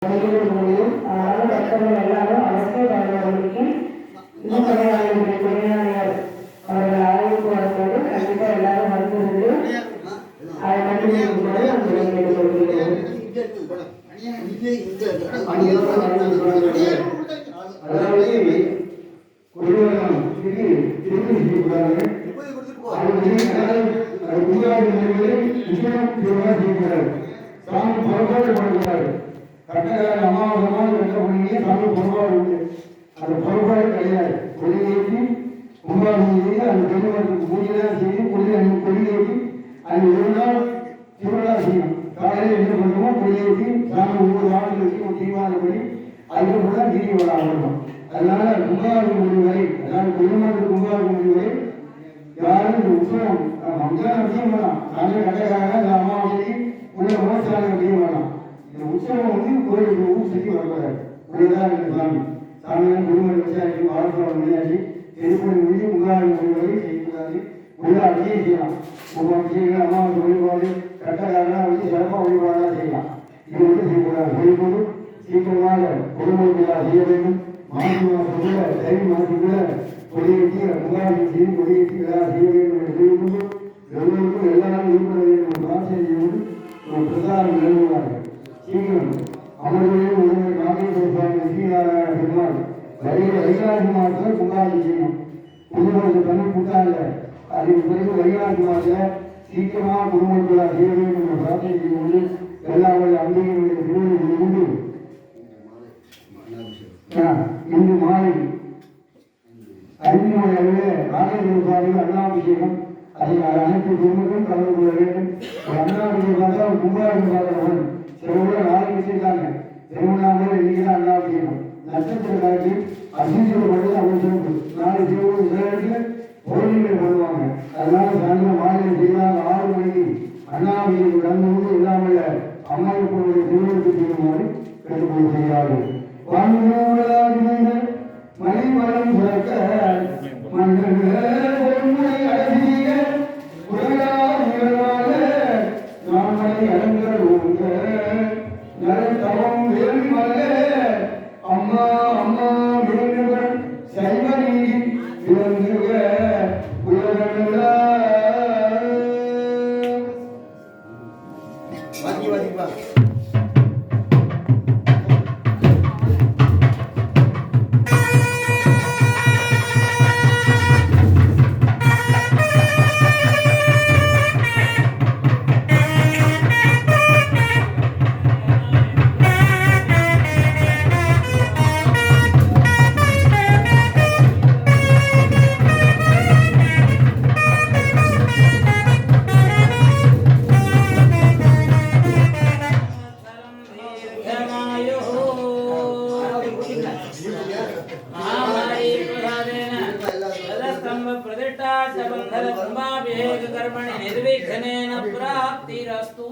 முடியும். அதனால பக்தர்கள் எல்லாரும் அவசிய பயன்படுத்தி இன்னும் துணையாளர் அவர்கள் ஆய்வுக்கு வரும்போது கண்டிப்பா எல்லாரும் வந்து அதை கண்டுபிடிக்கும்போது அந்த கேட்டுக்கொள்கிறோம். சாமி பொறுப்பாடு கொடுக்கிறாரு. கட்டக்காரன் அமாவாசமாக கட்ட முடியே சாமி பொறுப்பாடு உண்டு. அந்த பொறுப்பாடு கிடையாது. கொடியேற்றி கும்பாபிஷேகம் செய்து அந்த பெருமாளுக்கு பூஜைலாம் செய்து கொடியேற்றி அந்த ஒரு நாள் திருவிழா செய்யணும். காலையில் என்ன பண்ணுவோம், கொடியேற்றி சாமி ஒவ்வொரு வாரத்தில் வச்சு ஒரு தீர்மானப்படி அதுக்கப்புறம் தான் திரி விழா ஆகணும். அதனால கும்பாபிஷேகம் முடிவு வரை, அதாவது பெருமாளுக்கு கும்பாபிஷேகம் முடிவு வரை யாரும் இந்த உற்சவம் அங்கெல்லாம் விஷயம் வேணாம். நாங்கள் கட்டக்காரங்க அந்த அமாவாசைக்கு உள்ள விவசாயம் செய்ய வேணாம். இந்த உற்சவம் வந்து கோயிலுக்கு ஊர் சுற்றி வரக்கூடாது. உள்ளதான் இந்த சாமி சாமியான குடும்ப விவசாயிக்கு வாரத்தில் முடியாச்சு திருப்பதி முடிஞ்சு முகாரி மொழிவரை செய்யக்கூடாது. உள்ள அடியே செய்யலாம். அபிஷேகம் அமாவாசை வழிபாடு கட்டக்காரனா வந்து சிறப்பாக வழிபாடாக செய்யலாம். இது வந்து செய்யக்கூடாது. வழிபாடு சீக்கிரமாக குடும்ப விழா செய்ய வேண்டும். மாசி மாதத்துக்குள்ள தை மாதத்துக்குள்ள கொடியேற்றி முகாரி செய்து கொடியேற்றி விழா செய்ய வேண்டும் என்று சொல்லிக்கொண்டு எல்லோருக்கும் எல்லாரும் ஈடுபட வேண்டும் பிரார்த்தனை செய்வது ஒரு பிரசாரம் நிலவுவார்கள். சீக்கிரம் அமர்வுகளில் ஒருவர் நாகேஸ்வர சுவாமி ஸ்ரீநாராயண பெருமாள் வைகாசி மாதத்தில் கும்பாபிஷேகம் செய்யணும். குடும்பத்துக்கு பண்ணி கூட்டாங்க. அதுக்கு பிறகு வைகாசி மாதத்தில் சீக்கிரமாக குடும்பத்துக்குள்ள செய்ய வேண்டும் என்ற பிரார்த்தனை செய்வது எல்லாருடைய அம்பிகையுடைய திருவள்ளுவர் கொண்டு இன்று மாலை 5 மணி அளவில் நாகேஸ்வர சுவாமி அண்ணாபிஷேகம் அதை அனைத்து குடும்பங்களும் கலந்து கொள்ள வேண்டும். அண்ணாபிஷேகம் கும்பாபிஷேகம் சில நாளைக்கு வச்சிருக்காங்க. திருவண்ணாமலை இன்னைக்கு தான் அண்ணாபிஷேகம். நட்சத்திர காலத்தில் அசிஞ்சல் பண்ணி அவங்க சிறப்பு. நாளை சிவப்பு சில இடத்துல பௌர்ணமி பண்ணுவாங்க. அதனால சாயந்தரம் மாலை செய்தால் 6 மணிக்கு அண்ணாபிஷேகம் நடந்து இல்லாமல் அம்மாவுடைய திருவிழாவுக்கு செய்யுமாறு கேட்டுக்கொண்டு செய்கிறார்கள். மணி மரம் சுரக்க மன்னனை அழகிய உலகாக நாமனை அலங்கர் ஓங்க நரத்தவம் வேள்மல அம்மா அம்மா வேண்டுவர் சைவ நீதி விளங்குக உலகங்களா வாங்கி வாங்கிப்பா. कर्मणि निर्विघ्नेन प्राप्तिरस्तु।